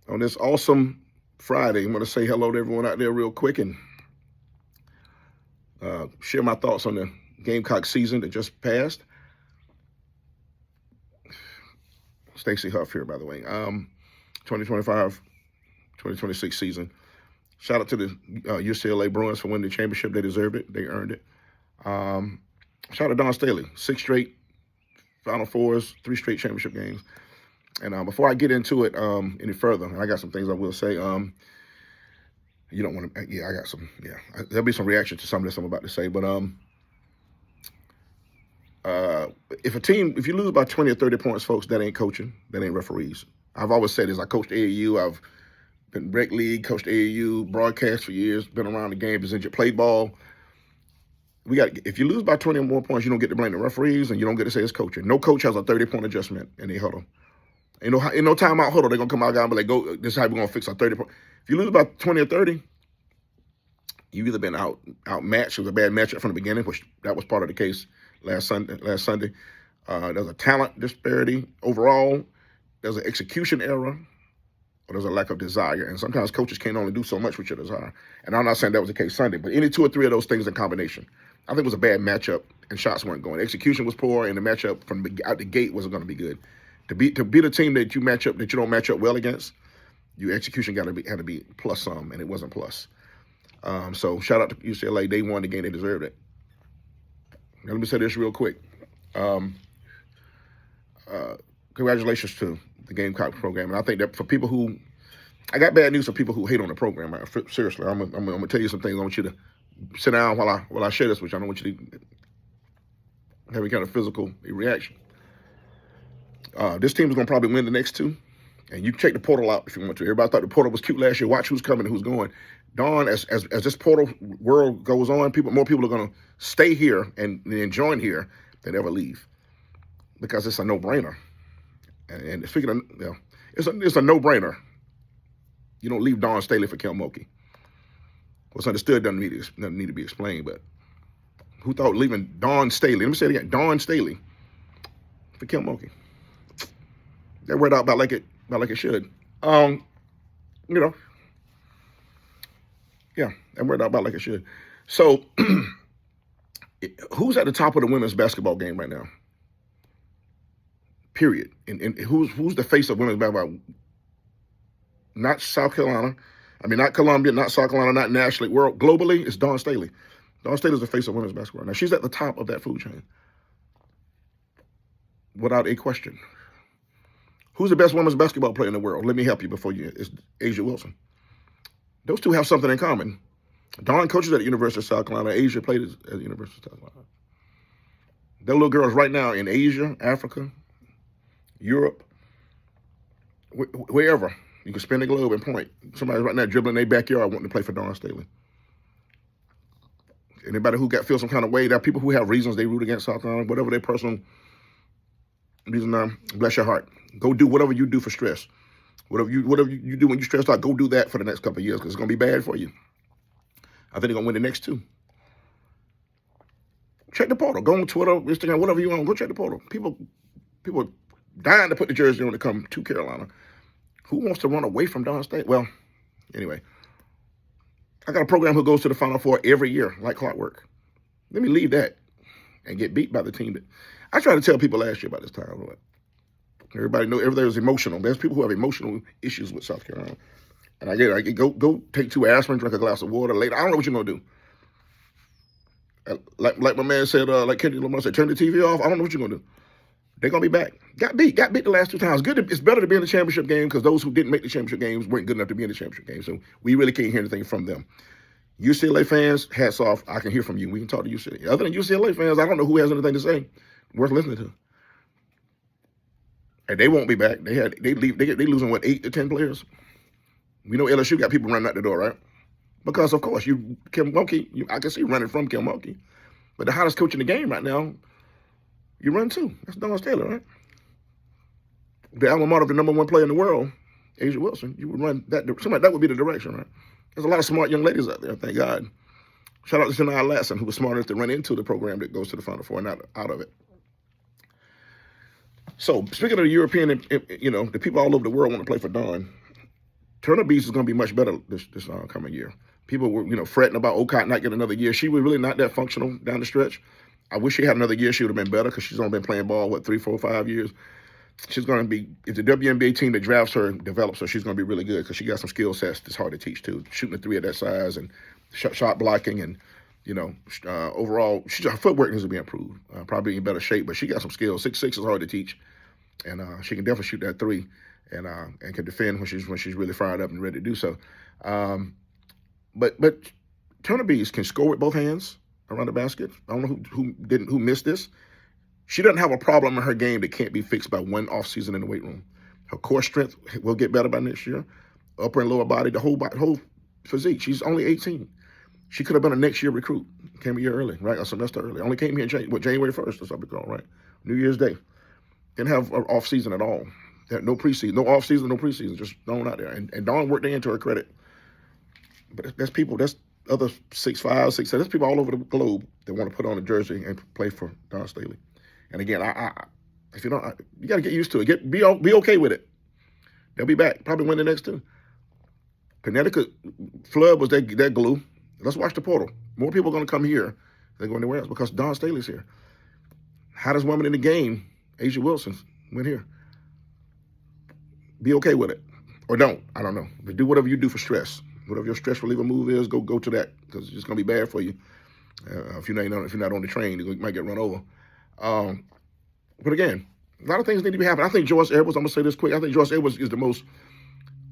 on this awesome Friday. I'm going to say hello to everyone out there real quick and share my thoughts on the Gamecock season that just passed. Stacey Huff here, by the way. 2025-2026 season. Shout out to the UCLA Bruins for winning the championship. They deserved it. They earned it. Shout out to Don Staley. 6 straight Final Fours, 3 straight championship games. And before I get into it any further, and I got some things I will say. You don't want to, I got some, there'll be some reaction to some of this I'm about to say. But if you lose by 20 or 30 points, folks, that ain't coaching, that ain't referees. I've always said this. I coached AAU. I've been rec league, coached AAU, broadcast for years, been around the game, played ball. If you lose by 20 or more points, you don't get to blame the referees, and you don't get to say it's coaching. No coach has a 30-point adjustment in a huddle. In no timeout huddle, they're going to come out and be like, go, this is how we're going to fix our 30 points. If you lose by 20 or 30, you've either been outmatched. It was a bad matchup from the beginning, which that was part of the case last Sunday. There's a talent disparity overall. There's an execution error, or there's a lack of desire. And sometimes coaches can't only do so much with your desire. And I'm not saying that was the case Sunday, but any 2 or 3 of those things in combination, I think it was a bad matchup, and shots weren't going. Execution was poor, and the matchup from out the gate wasn't going to be good. To beat a team that you don't match up well against, your execution had to be plus some, and it wasn't plus. So shout out to UCLA. They won the game. They deserved it. Now, let me say this real quick. Congratulations to the Gamecock program. And I think that for people I got bad news for people who hate on the program. Seriously, I'm gonna tell you some things. I want you to sit down while I share this, which I don't want you to have any kind of physical reaction. This team is going to probably win the next 2. And you can check the portal out if you want to. Everybody thought the portal was cute last year. Watch who's coming and who's going. Dawn, as this portal world goes on, more people are going to stay here and join here than ever leave, because it's a no-brainer. And speaking of, it's a no-brainer. You don't leave Dawn Staley for Kim Mulkey. What's understood doesn't need to be explained. But who thought leaving Dawn Staley? Let me say it again. Dawn Staley for Kim Mulkey. They're worried out about like it should. I'm worried out about like it should. So, who's at the top of the women's basketball game right now? Period. And who's the face of women's basketball? Not South Carolina. I mean, not Columbia, not South Carolina, not nationally. Globally, it's Dawn Staley. Dawn Staley is the face of women's basketball. Now, she's at the top of that food chain, without a question. Who's the best women's basketball player in the world? Let me help you it's A'ja Wilson. Those two have something in common. Dawn coaches at the University of South Carolina. A'ja played at the University of South Carolina. There are little girls right now in Asia, Africa, Europe, wherever. You can spin the globe and point. Somebody's right now dribbling in their backyard wanting to play for Dawn Staley. Anybody who feels some kind of way, there are people who have reasons they root against South Carolina, whatever their personal reason, bless your heart. Go do whatever you do for stress. Whatever you do when you're stressed out, go do that for the next couple of years, because it's going to be bad for you. I think they're going to win the next 2. Check the portal. Go on Twitter, Instagram, whatever you want. Go check the portal. People are dying to put the jersey on to come to Carolina. Who wants to run away from Dawn State? Well, anyway, I got a program who goes to the Final Four every year, like clockwork. Let me leave that and get beat by the team that I tried to tell people last year about this time. Everybody know everything is emotional. There's people who have emotional issues with South Carolina. And I get go take 2 aspirin, drink a glass of water later. I don't know what you're gonna do. Like my man said, like Kendrick Lamar said, turn the TV off. I don't know what you're gonna do. They're gonna be back. Got beat the last 2 times. It's better to be in the championship game, because those who didn't make the championship games weren't good enough to be in the championship game. So we really can't hear anything from them. UCLA fans, hats off. I can hear from you. We can talk to UCLA. Other than UCLA fans, I don't know who has anything to say worth listening to. And they won't be back. They losing 8 to 10 players. We know LSU got people running out the door, right? Because of course Kim Mulkey, I can see running from Kim Mulkey, but the hottest coach in the game right now, you run too. That's Dawn Staley, right? The alma mater of the #1 player in the world, A'ja Wilson. You would run that. That would be the direction, right? There's a lot of smart young ladies out there. Thank God. Shout out to Shania Latson, who was smart enough to run into the program that goes to the Final Four and not out of it. So, speaking of the European, the people all over the world want to play for Dawn. Turner Beast is going to be much better this coming year. People were, fretting about Ocott not getting another year. She was really not that functional down the stretch. I wish she had another year. She would have been better because she's only been playing ball, 3, 4, 5 years. She's going to be, if the WNBA team that drafts her and develops her, she's going to be really good because she got some skill sets that's hard to teach too. Shooting a 3 at that size and shot blocking and, overall, her footwork needs to be improved. Probably in better shape, but she got some skills. 6'6" is hard to teach, and she can definitely shoot that 3, and can defend when she's really fired up and ready to do so. But Turner Bees can score with both hands around the basket. I don't know who missed this. She doesn't have a problem in her game that can't be fixed by one off season in the weight room. Her core strength will get better by next year. Upper and lower body, the whole physique. She's only 18. She could have been a next year recruit. Came a year early, right? A semester early. Only came here January 1st or something called, right? New Year's Day. Didn't have an off season at all. Had no preseason, no off season, no preseason. Just thrown out there. And Dawn worked into her credit. But that's other 6'5", 6'7". There's people all over the globe that want to put on a jersey and play for Dawn Staley. And again, if you don't, you got to get used to it. Be okay with it. They'll be back. Probably win the next 2. Connecticut flood was their glue. Let's watch the portal. More people are going to come here than go anywhere else because Dawn Staley's here. Hottest woman in the game, Asia Wilson, went here. Be okay with it, or don't. I don't know. But do whatever you do for stress. Whatever your stress reliever move is, go to that because it's just going to be bad for you. If you're not on the train, you might get run over. But again, a lot of things need to be happening. I think Joyce Edwards, I'm going to say this quick, I think Joyce Edwards is the most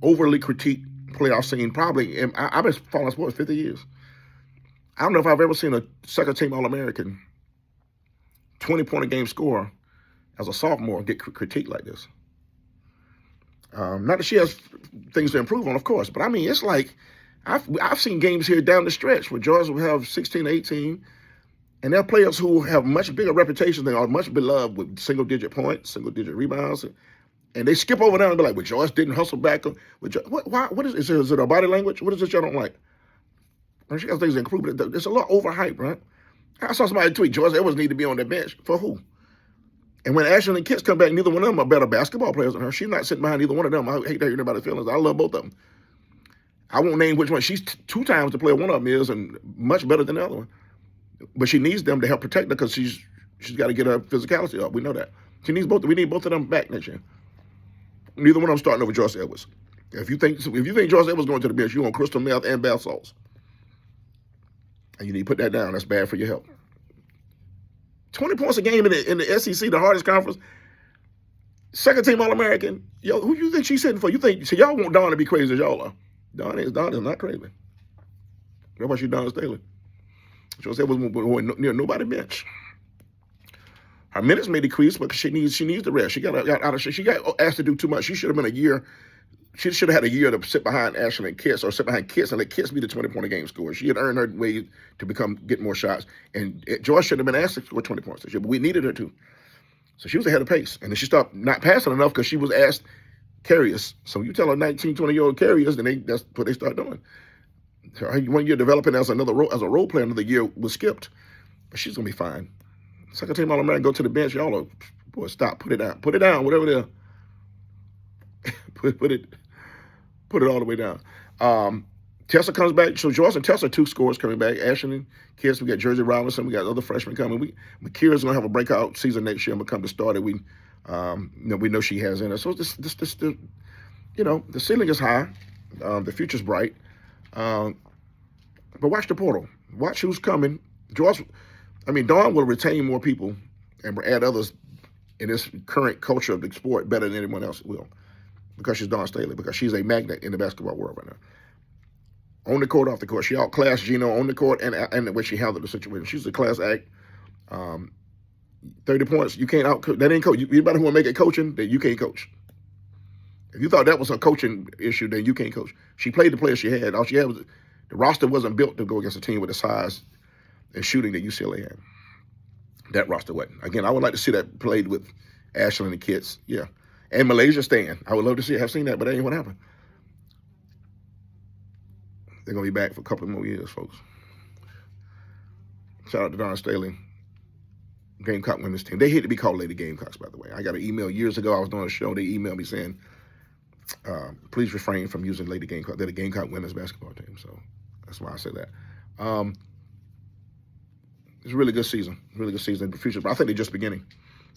overly critiqued player I've seen probably. I've been following sports 50 years. I don't know if I've ever seen a second-team All-American 20-point-a-game scorer as a sophomore get critiqued like this. Not that she has things to improve on, of course, but I mean, it's like I've seen games here down the stretch where Joyce will have 16, 18, and there are players who have much bigger reputations than are much beloved with single-digit points, single-digit rebounds, and they skip over there and be like, well, Joyce didn't hustle back. What is it her body language? What is it y'all don't like? And she has things to improve. It's a lot overhyped, right? I saw somebody tweet, Joyce Edwards need to be on the bench. For who? And when Ashley and Kitts come back, neither one of them are better basketball players than her. She's not sitting behind either one of them. I hate to hear anybody's feelings. I love both of them. I won't name which one. She's 2 times the player one of them is and much better than the other one. But she needs them to help protect her because she's got to get her physicality up. We know that. We need both of them back next year. Neither one of them starting over Joyce Edwards. If you think Joyce Edwards going to the bench, you want crystal meth and bath salts. And you need to put that down. That's bad for your health. 20 points a game in the SEC, the hardest conference. Second-team All-American. Yo, who you think she's sitting for? So y'all want Dawn to be crazy as y'all are. Dawn is not crazy. That's why she's Dawn Staley. Joyce Edwards won't near nobody bench. Her minutes may decrease because she needs the rest. She got asked to do too much. She should have been a year. She should have had a year to sit behind Ashley and Kitts or sit behind Kitts and let Kitts be the 20-point-a-game scorer. She had earned her way to get more shots. And Joyce should have been asked to score 20 points this year, but we needed her to. So she was ahead of pace. And then she stopped not passing enough because she was asked carriers. So you tell a 19, 20-year-old carriers, then that's what they start doing. So when you're developing as a role player, another year was skipped. But she's going to be fine. Second team All-American, go to the bench. Y'all are, boy, stop. Put it down, whatever it is. Put it all the way down. Tessa comes back. So Joyce and Tessa, 2 scores coming back. Ashton and Kitts, we got Jersey Robinson. We got other freshmen coming. Makira's going to have a breakout season next year and become the starter. We know she has in her. So the ceiling is high. The future's bright. But watch the portal. Watch who's coming. Dawn will retain more people and add others in this current culture of the sport better than anyone else will. Because she's Dawn Staley, because she's a magnet in the basketball world right now. On the court, off the court. She outclassed Gino on the court and the way she handled the situation. She's a class act. 30 points, you can't out-coach. That ain't coach. Anybody who want to make it coaching, then you can't coach. If you thought that was a coaching issue, then you can't coach. She played the players she had. All she had was the roster wasn't built to go against a team with the size and shooting that UCLA had. That roster wasn't. Again, I would like to see that played with Ashley and the Kitts. Yeah. And Malaysia staying. I would love to have seen that, but that ain't what happened. They're going to be back for a couple more years, folks. Shout out to Dawn Staley, Gamecock women's team. They hate to be called Lady Gamecocks, by the way. I got an email years ago. I was doing a show. They emailed me saying, please refrain from using Lady Gamecock. They're the Gamecock women's basketball team, so that's why I say that. It's a really good season, in the future. But I think they're just beginning.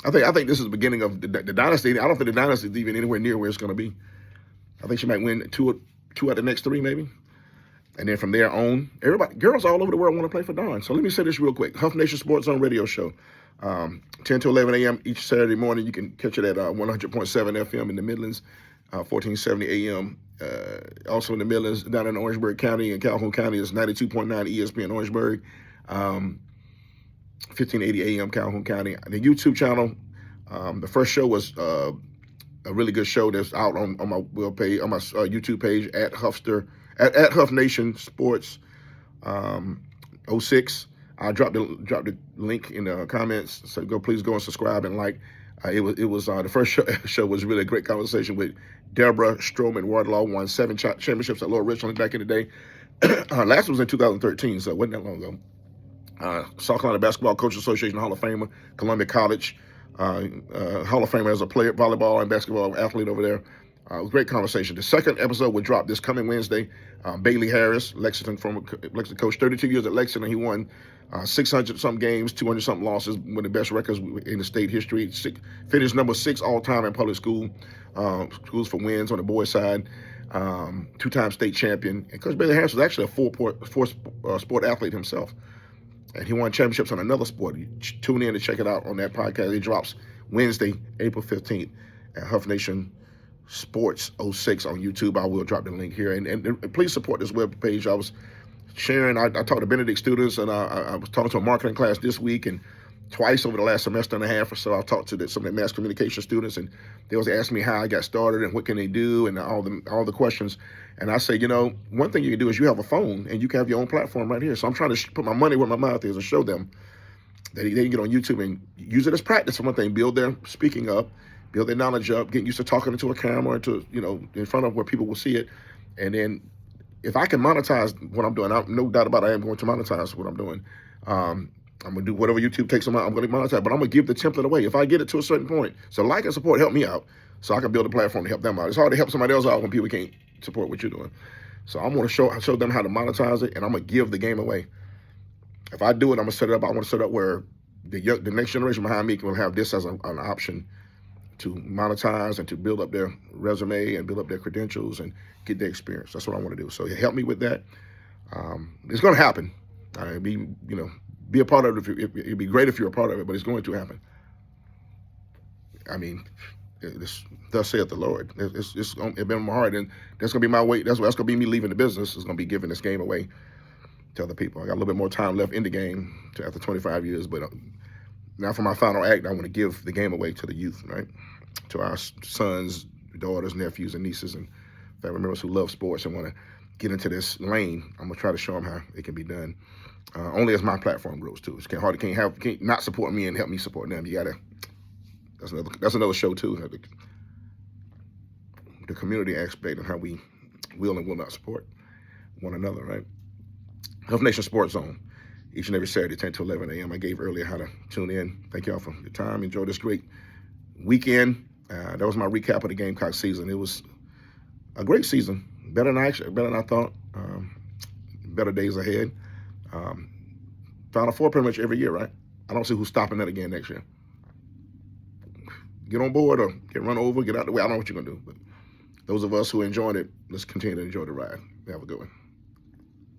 I think this is the beginning of the dynasty. I don't think the dynasty is even anywhere near where it's going to be. I think she might win two out of the next three, maybe. And then from there on, girls all over the world want to play for Dawn. So let me say this real quick. Huff Nation Sports Zone radio show, 10 to 11 a.m. each Saturday morning. You can catch it at 100.7 FM in the Midlands, 1470 a.m. Also in the Midlands, down in Orangeburg County and Calhoun County is 92.9 ESPN Orangeburg, 1580 a.m. Calhoun County. The YouTube channel, the first show was a really good show that's out on my web page, on my YouTube page at Huff Nation Sports 06. I dropped the link in the comments, so please go and subscribe and like. It was the first show was really a great conversation with Deborah Stroman Wardlaw. Won 7 championships at Lower Richland back in the day. Last was in 2013, so it wasn't that long ago. South Carolina Basketball Coaches Association Hall of Famer, Columbia College Hall of Famer as a player, volleyball and basketball athlete over there. It was a great conversation. The second episode will drop this coming Wednesday. Bailey Harris, Lexington coach, 32 years at Lexington. He won 600-something games, 200-something losses, one of the best records in the state history. Finished number 6 all-time in public schools for wins on the boys' side. 2-time state champion. And Coach Bailey Harris was actually a four-sport athlete himself. And he won championships on another sport. You tune in to check it out on that podcast. It drops Wednesday, April 15th at Huff Nation Sports 06 on YouTube. I will drop the link here. And please support this web page. I was sharing, I talked to Benedict students, and I was talking to a marketing class this week, and twice over the last semester and a half or so, I've talked to some of the mass communication students, and they was asking me how I got started and what can they do and all the questions. And I say, one thing you can do is you have a phone and you can have your own platform right here. So I'm trying to put my money where my mouth is and show them that they can get on YouTube and use it as practice for one thing, build their speaking up, build their knowledge up, getting used to talking into a camera, in front of where people will see it. And then if I can monetize what I'm doing, no doubt about it, I am going to monetize what I'm doing. I'm going to do whatever YouTube takes them out. I'm going to monetize, but I'm going to give the template away if I get it to a certain point. So like and support, help me out so I can build a platform to help them out. It's hard to help somebody else out when people can't support what you're doing. So I'm going to show them how to monetize it, and I'm going to give the game away. If I do it, I'm going to set it up. I want to set it up where the next generation behind me will have this as an option to monetize and to build up their resume and build up their credentials and get their experience. That's what I want to do. So help me with that. It's going to happen. Be a part of it. It'd be great if you're a part of it, but it's going to happen. I mean, thus saith the Lord. It's been in my heart, and that's going to be my way. That's going to be me leaving the business. It's going to be giving this game away to other people. I got a little bit more time left in the game after 25 years, but now for my final act, I want to give the game away to the youth, right? To our sons, daughters, nephews, and nieces, and family members who love sports and want to get into this lane. I'm gonna try to show them how it can be done. Only as my platform grows too. Can't not support me and help me support them. You gotta. That's another show too. The community aspect and how we will and will not support one another, right? Huff Nation Sports Zone, each and every Saturday, 10 to 11 a.m. I gave earlier how to tune in. Thank y'all for your time. Enjoy this great weekend. That was my recap of the Gamecock season. It was a great season, better than I thought. Better days ahead. Final Four pretty much every year, right? I don't see who's stopping that again next year. Get on board or get run over, get out the way. I don't know what you're gonna do, but those of us who enjoyed it, let's continue to enjoy the ride. Have a good one.